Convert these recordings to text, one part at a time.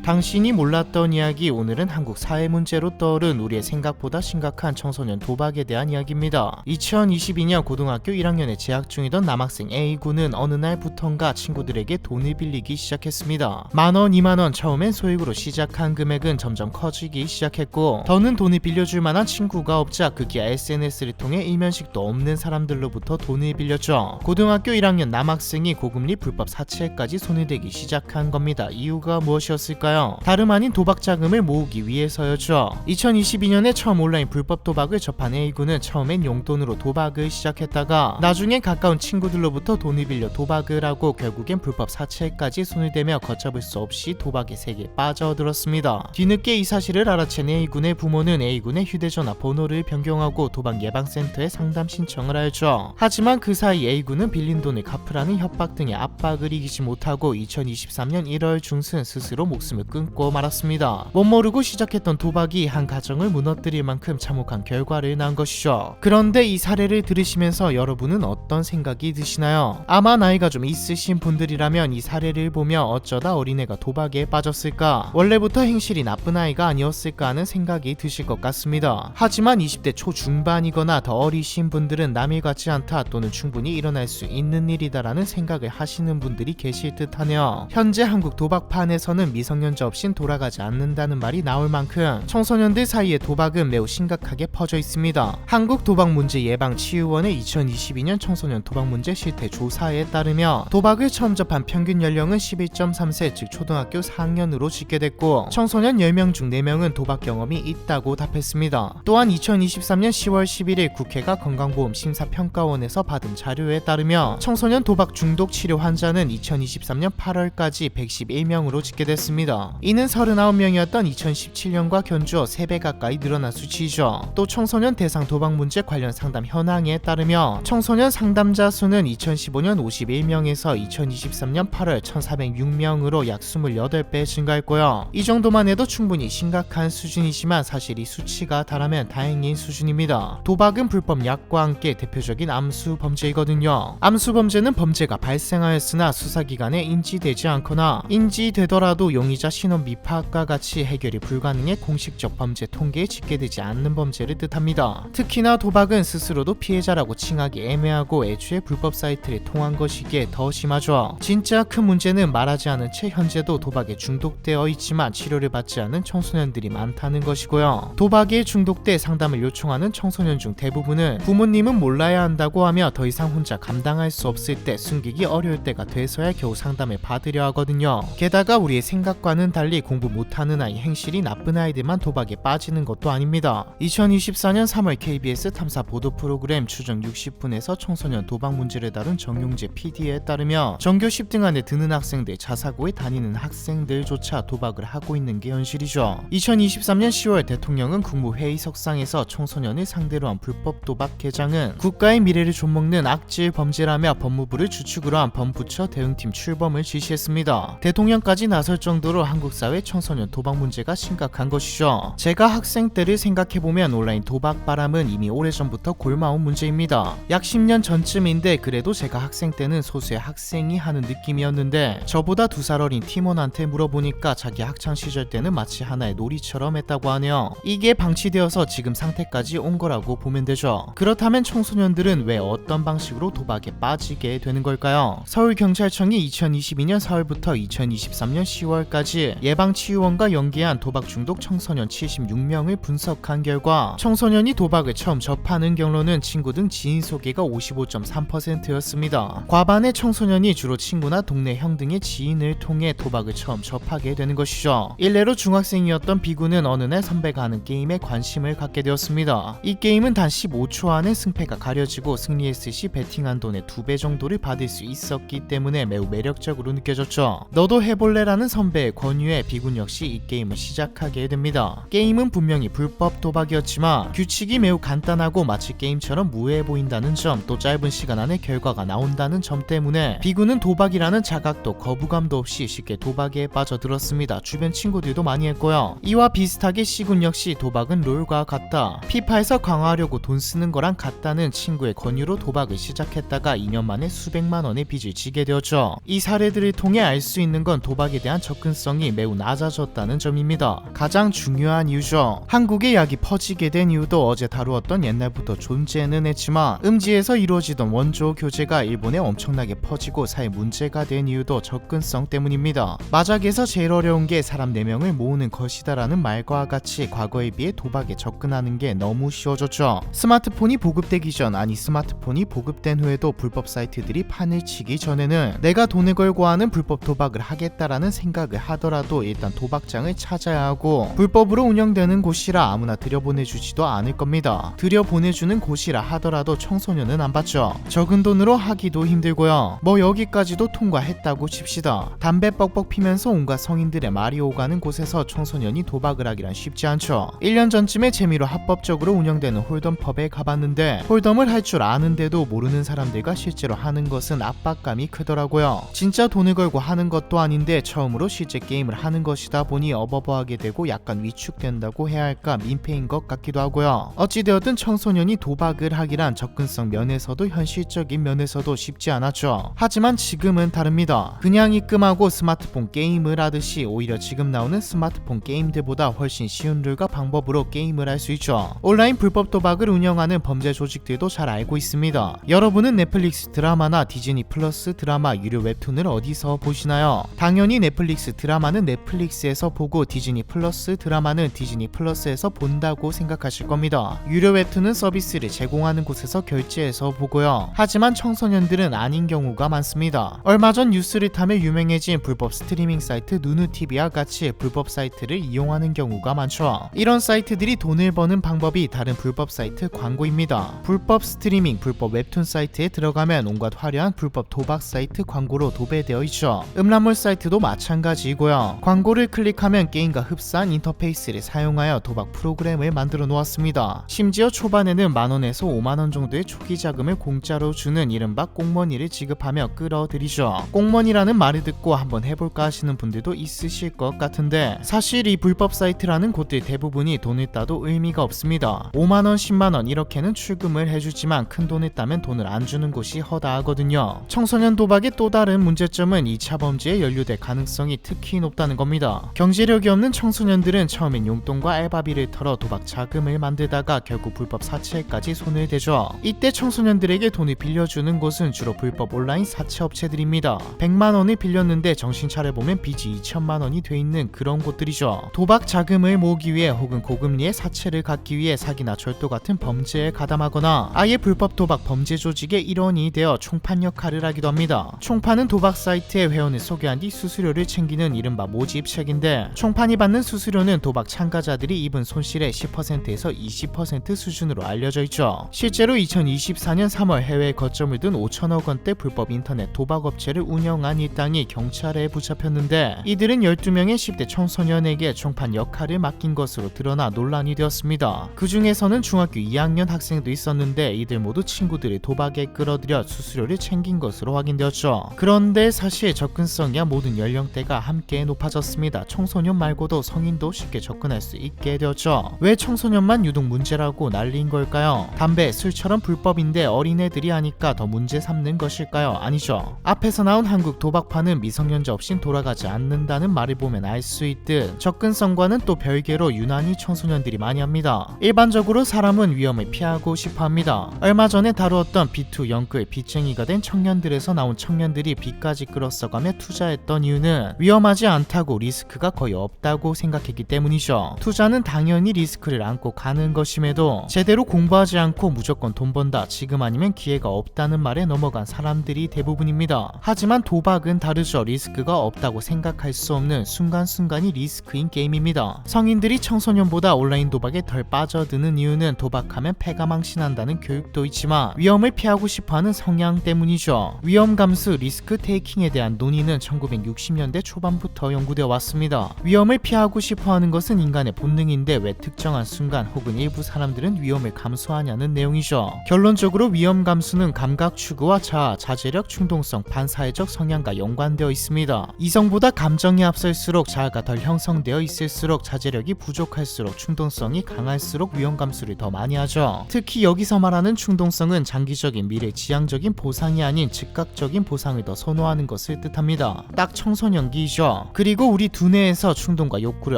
당신이 몰랐던 이야기. 오늘은 한국 사회 문제로 떠오른 우리의 생각보다 심각한 청소년 도박에 대한 이야기입니다. 2022년 고등학교 1학년에 재학 중이던 남학생 A군은 어느 날부턴가 친구들에게 돈을 빌리기 시작했습니다. 만원, 2만원, 처음엔 소액으로 시작한 금액은 점점 커지기 시작했고, 더는 돈을 빌려줄 만한 친구가 없자 급기야 SNS를 통해 일면식도 없는 사람들로부터 돈을 빌렸죠. 고등학교 1학년 남학생이 고금리 불법 사채까지 손을 대기 시작한 겁니다. 이유가 무엇이었을까요? 다름 아닌 도박 자금을 모으기 위해서였죠. 2022년에 처음 온라인 불법 도박을 접한 A군은 처음엔 용돈으로 도박을 시작했다가 나중에 가까운 친구들로부터 돈을 빌려 도박을 하고 결국엔 불법 사채까지 손을 대며 걷잡을 수 없이 도박의 세계에 빠져들었습니다. 뒤늦게 이 사실을 알아챈 A군의 부모는 A군의 휴대전화 번호를 변경하고 도박 예방센터에 상담 신청을 하였죠. 하지만 그 사이 A군은 빌린 돈을 갚으라는 협박 등의 압박을 이기지 못하고 2023년 1월 중순 스스로 목숨을 끊고 말았습니다. 못 모르고 시작했던 도박이 한 가정을 무너뜨릴 만큼 참혹한 결과를 낳은 것이죠. 그런데 이 사례를 들으시면서 여러분은 어떤 생각이 드시나요? 아마 나이가 좀 있으신 분들이라면 이 사례를 보며 어쩌다 어린애가 도박에 빠졌을까? 원래부터 행실이 나쁜 아이가 아니었을까 하는 생각이 드실 것 같습니다. 하지만 20대 초중반이거나 더 어리신 분들은 남일 같지 않다 또는 충분히 일어날 수 있는 일이다라는 생각을 하시는 분들이 계실 듯하네요. 현재 한국 도박판에서는 미성년자 없인 돌아가지 않는다는 말이 나올 만큼 청소년들 사이에 도박은 매우 심각하게 퍼져 있습니다. 한국 도박문제예방치유원의 2022년 청소년 도박문제 실태 조사에 따르면 도박을 처음 접한 평균 연령은 11.3세 즉 초등학교 4학년으로 집계됐고, 청소년 10명 중 4명은 도박 경험이 있다고 답했습니다. 또한 2023년 10월 11일 국회가 건강보험심사평가원에서 받은 자료에 따르면 청소년 도박 중독 치료 환자는 2023년 8월까지 111명으로 집계됐습니다. 이는 39명이었던 2017년과 견주어 3배 가까이 늘어난 수치이죠. 또 청소년 대상 도박 문제 관련 상담 현황에 따르면 청소년 상담자 수는 2015년 51명에서 2023년 8월 1406명으로 약 28배 증가했고요. 이 정도만 해도 충분히 심각한 수준이지만 사실 이 수치가 달하면 다행인 수준입니다. 도박은 불법 약과 함께 대표적인 암수 범죄이거든요. 암수 범죄는 범죄가 발생하였으나 수사기관에 인지되지 않거나 인지되더라도 용의자 신원 미파악과 같이 해결이 불가능해 공식적 범죄 통계에 집계되지 않는 범죄를 뜻합니다. 특히나 도박은 스스로도 피해자라고 칭하기 애매하고 애초에 불법 사이트를 통한 것이기에 더 심하죠. 진짜 큰 문제는 말하지 않은 채 현재도 도박에 중독되어 있지만 치료를 받지 않은 청소년들이 많다는 것이고요. 도박에 중독돼 상담을 요청하는 청소년 중 대부분은 부모님은 몰라야 한다고 하며 더 이상 혼자 감당할 수 없을 때, 숨기기 어려울 때가 돼서야 겨우 상담을 받으려 하거든요. 게다가 우리의 생각과는 달리 공부 못하는 아이, 행실이 나쁜 아이들만 도박에 빠지는 것도 아닙니다. 2024년 3월 KBS 탐사 보도 프로그램 추정 60분에서 청소년 도박 문제를 다룬 정용재 PD에 따르면 전교 10등 안에 드는 학생들, 자사고에 다니는 학생들조차 도박을 하고 있는 게 현실이죠. 2023년 10월 대통령은 국무회의석상에서 청소년을 상대로 한 불법 도박 개장은 국가의 미래를 좀먹는 악질 범죄라며 법무부를 주축으로 한 범부처 대응팀 출범을 지시했습니다. 대통령까지 나설 정도로 한국 사회 청소년 도박 문제가 심각한 것이죠. 제가 학생 때를 생각해보면 온라인 도박 바람은 이미 오래전부터 골마온 문제입니다. 약 10년 전쯤인데 그래도 제가 학생 때는 소수의 학생이 하는 느낌이었는데, 저보다 2살 어린 팀원한테 물어보니까 자기 학창시절 때는 마치 하나의 놀이처럼 했다고 하네요. 이게 방치되어서 지금 상태까지 온 거라고 보면 되죠. 그렇다면 청소년들은 왜 어떤 방식으로 도박에 빠지게 되는 걸까요? 서울경찰청이 2022년 4월부터 2023년 10월까지 예방치유원과 연계한 도박 중독 청소년 76명을 분석한 결과 청소년이 도박을 처음 접하는 경로는 친구 등 지인 소개가 55.3%였습니다. 과반의 청소년이 주로 친구나 동네 형 등의 지인을 통해 도박을 처음 접하게 되는 것이죠. 일례로 중학생이었던 B군은 어느 날 선배가 하는 게임에 관심을 갖게 되었습니다. 이 게임은 단 15초 안에 승패가 가려지고 승리했을 시 베팅한 돈의 2배 정도를 받을 수 있었기 때문에 매우 매력적으로 느껴졌죠. 너도 해볼래라는 선배의 권유해 비군 역시 이 게임을 시작하게 됩니다. 게임은 분명히 불법 도박이었지만 규칙이 매우 간단하고 마치 게임처럼 무해해 보인다는 점, 또 짧은 시간 안에 결과가 나온다는 점 때문에 비군은 도박이라는 자각도 거부감도 없이 쉽게 도박에 빠져들었습니다. 주변 친구들도 많이 했고요. 이와 비슷하게 C군 역시 도박은 롤과 같다, 피파에서 강화하려고 돈 쓰는 거랑 같다는 친구의 권유로 도박을 시작했다가 2년 만에 수백만 원의 빚을 지게 되었죠. 이 사례들을 통해 알 수 있는 건 도박에 대한 접근성이 매우 낮아졌다는 점입니다. 가장 중요한 이유죠. 한국의 약이 퍼지게 된 이유도 어제 다루었던 옛날부터 존재는 했지만 음지에서 이루어지던 원조 교제가 일본에 엄청나게 퍼지고 사회 문제가 된 이유도 접근성 때문입니다. 마작에서 제일 어려운 게 사람 4명을 모으는 것이다라는 말과 같이 과거에 비해 도박에 접근하는 게 너무 쉬워졌죠. 스마트폰이 보급되기 전, 아니 스마트폰이 보급된 후에도 불법 사이트들이 판을 치기 전에는 내가 돈을 걸고 하는 불법 도박을 하겠다라는 생각을 하더라도 일단 도박장을 찾아야 하고, 불법으로 운영되는 곳이라 아무나 들여보내주지도 않을 겁니다. 들여보내주는 곳이라 하더라도 청소년은 안 받죠. 적은 돈으로 하기도 힘들고요. 뭐 여기까지도 통과했다고 칩시다. 담배 뻑뻑 피면서 온갖 성인들의 말이 오가는 곳에서 청소년이 도박을 하기란 쉽지 않죠. 1년 전쯤에 재미로 합법적으로 운영되는 홀덤펍에 가봤는데 홀덤을 할 줄 아는데도 모르는 사람들과 실제로 하는 것은 압박감이 크더라고요. 진짜 돈을 걸고 하는 것도 아닌데 처음으로 실제 게임을 하는 것이다 보니 어버버하게 되고 약간 위축된다고 해야 할까, 민폐인 것 같기도 하고요. 어찌되었든 청소년이 도박을 하기란 접근성 면에서도 현실적인 면에서도 쉽지 않았죠. 하지만 지금은 다릅니다. 그냥 입금하고 스마트폰 게임을 하듯이 오히려 지금 나오는 스마트폰 게임들보다 훨씬 쉬운 룰과 방법으로 게임을 할 수 있죠. 온라인 불법 도박을 운영하는 범죄 조직들도 잘 알고 있습니다. 여러분은 넷플릭스 드라마나 디즈니 플러스 드라마, 유료 웹툰을 어디서 보시나요? 당연히 넷플릭스 드라마는 넷플릭스에서 보고 디즈니 플러스 드라마는 디즈니 플러스에서 본다고 생각하실 겁니다. 유료 웹툰은 서비스를 제공하는 곳에서 결제해서 보고요. 하지만 청소년들은 아닌 경우가 많습니다. 얼마 전 뉴스를 타며 유명해진 불법 스트리밍 사이트 누누TV와 같이 불법 사이트를 이용하는 경우가 많죠. 이런 사이트들이 돈을 버는 방법이 다른 불법 사이트 광고입니다. 불법 스트리밍, 불법 웹툰 사이트에 들어가면 온갖 화려한 불법 도박 사이트 광고로 도배되어 있죠. 음란물 사이트도 마찬가지이고요. 광고를 클릭하면 게임과 흡사한 인터페이스를 사용하여 도박 프로그램을 만들어 놓았습니다. 심지어 초반에는 만원에서 5만원 정도의 초기 자금을 공짜로 주는 이른바 꽁머니를 지급하며 끌어들이죠. 꽁머니라는 말을 듣고 한번 해볼까 하시는 분들도 있으실 것 같은데, 사실 이 불법 사이트라는 곳들 대부분이 돈을 따도 의미가 없습니다. 5만원, 10만원 이렇게는 출금을 해주지만 큰 돈을 따면 돈을 안 주는 곳이 허다하거든요. 청소년 도박의 또 다른 문제점은 2차 범죄에 연루될 가능성이 특히 높다는 겁니다. 경제력이 없는 청소년들은 처음엔 용돈과 알바비를 털어 도박 자금을 만들다가 결국 불법 사채까지 손을 대죠. 이때 청소년들에게 돈을 빌려주는 곳은 주로 불법 온라인 사채 업체들입니다. 100만원을 빌렸는데 정신 차려보면 빚이 2천만원이 돼 있는 그런 곳들이죠. 도박 자금을 모으기 위해 혹은 고금리의 사채를 갚기 위해 사기나 절도 같은 범죄에 가담하거나 아예 불법 도박 범죄 조직의 일원이 되어 총판 역할을 하기도 합니다. 총판은 도박 사이트에 회원을 소개한 뒤 수수료를 챙기는 이른바 모집책인데, 총판이 받는 수수료는 도박 참가자들이 입은 손실의 10%에서 20% 수준으로 알려져 있죠. 실제로 2024년 3월 해외에 거점을 둔 5천억 원대 불법 인터넷 도박 업체를 운영한 일당이 경찰에 붙잡혔는데, 이들은 12명의 10대 청소년에게 총판 역할을 맡긴 것으로 드러나 논란이 되었습니다. 그 중에서는 중학교 2학년 학생도 있었는데 이들 모두 친구들이 도박에 끌어들여 수수료를 챙긴 것으로 확인되었죠. 그런데 사실 접근성이야 모든 연령대가 함께 높아졌습니다. 청소년 말고도 성인도 쉽게 접근할 수 있게 되었죠. 왜 청소년만 유독 문제라고 난리인 걸까요? 담배, 술처럼 불법인데 어린애들이 하니까 더 문제 삼는 것일까요? 아니죠. 앞에서 나온 한국 도박판은 미성년자 없인 돌아가지 않는다는 말을 보면 알 수 있듯 접근성과는 또 별개로 유난히 청소년들이 많이 합니다. 일반적으로 사람은 위험을 피하고 싶어 합니다. 얼마 전에 다루었던 B2 영끌 빚쟁이가 된 청년들에서 나온 청년들이 빚까지 끌어써가며 투자했던 이유는 위험하지 않다고, 리스크가 거의 없다고 생각했기 때문이죠. 투자는 당연히 리스크를 안고 가는 것임에도 제대로 공부하지 않고 무조건 돈 번다, 지금 아니면 기회가 없다는 말에 넘어간 사람들이 대부분입니다. 하지만 도박은 다르죠. 리스크가 없다고 생각할 수 없는 순간순간이 리스크인 게임입니다. 성인들이 청소년보다 온라인 도박에 덜 빠져드는 이유는 도박하면 패가 망신한다는 교육도 있지만 위험을 피하고 싶어하는 성향 때문이죠. 위험 감수, 리스크 테이킹에 대한 논의는 1960년대 초반부터 오래전부터 연구되어 왔습니다. 위험을 피하고 싶어하는 것은 인간의 본능인데 왜 특정한 순간 혹은 일부 사람들은 위험을 감수하냐는 내용이죠. 결론적으로 위험 감수는 감각 추구와 자아, 자제력, 충동성, 반사회적 성향과 연관되어 있습니다. 이성보다 감정이 앞설수록 자아가 덜 형성되어 있을수록 자제력이 부족할수록 충동성이 강할수록 위험 감수를 더 많이 하죠. 특히 여기서 말하는 충동성은 장기적인 미래지향적인 보상이 아닌 즉각적인 보상을 더 선호하는 것을 뜻합니다. 딱 청소년기이죠. 그리고 우리 두뇌에서 충동과 욕구를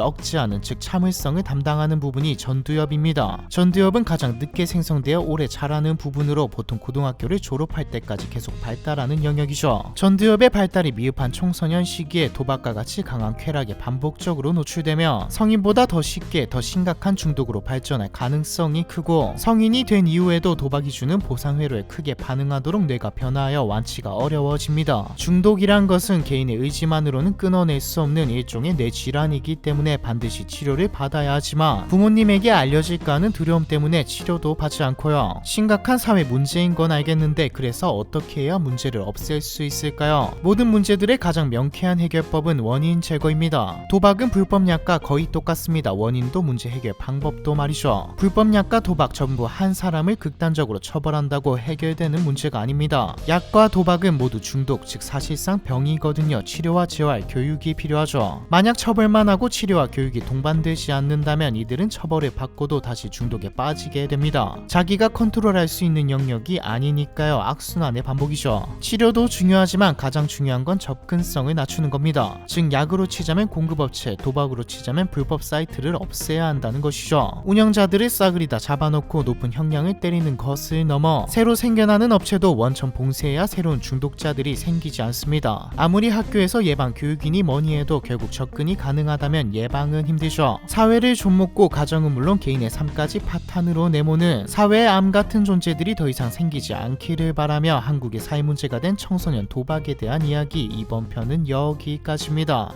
억제하는 즉 참을성을 담당하는 부분이 전두엽입니다. 전두엽은 가장 늦게 생성되어 오래 자라는 부분으로 보통 고등학교를 졸업할 때까지 계속 발달하는 영역이죠. 전두엽의 발달이 미흡한 청소년 시기에 도박과 같이 강한 쾌락에 반복적으로 노출되며 성인보다 더 쉽게 더 심각한 중독으로 발전할 가능성이 크고 성인이 된 이후에도 도박이 주는 보상회로에 크게 반응하도록 뇌가 변화하여 완치가 어려워집니다. 중독이란 것은 개인의 의지만으로는 끊어낼 수 없는 일종의 뇌질환이기 때문에 반드시 치료를 받아야 하지만 부모님에게 알려질까 하는 두려움 때문에 치료도 받지 않고요. 심각한 사회 문제인 건 알겠는데 그래서 어떻게 해야 문제를 없앨 수 있을까요? 모든 문제들의 가장 명쾌한 해결법은 원인 제거입니다. 도박은 불법 약과 거의 똑같습니다. 원인도 문제 해결 방법도 말이죠. 불법 약과 도박 전부 한 사람을 극단적으로 처벌한다고 해결되는 문제가 아닙니다. 약과 도박은 모두 중독, 즉 사실상 병이거든요. 치료와 재활, 교육이 필요하죠. 만약 처벌만 하고 치료와 교육이 동반되지 않는다면 이들은 처벌을 받고도 다시 중독에 빠지게 됩니다. 자기가 컨트롤할 수 있는 영역이 아니니까요. 악순환의 반복이죠. 치료도 중요하지만 가장 중요한 건 접근성을 낮추는 겁니다. 즉 약으로 치자면 공급업체, 도박으로 치자면 불법 사이트를 없애야 한다는 것이죠. 운영자들을 싸그리다 잡아놓고 높은 형량을 때리는 것을 넘어 새로 생겨나는 업체도 원천 봉쇄해야 새로운 중독자들이 생기지 않습니다. 아무리 학교에서 예방 교육이니 뭐니 해도 결국 접근이 가능하다면 예방은 힘들죠. 사회를 좀먹고 가정은 물론 개인의 삶까지 파탄으로 내모는 사회의 암 같은 존재들이 더 이상 생기지 않기를 바라며 한국의 사회 문제가 된 청소년 도박에 대한 이야기, 이번 편은 여기까지입니다.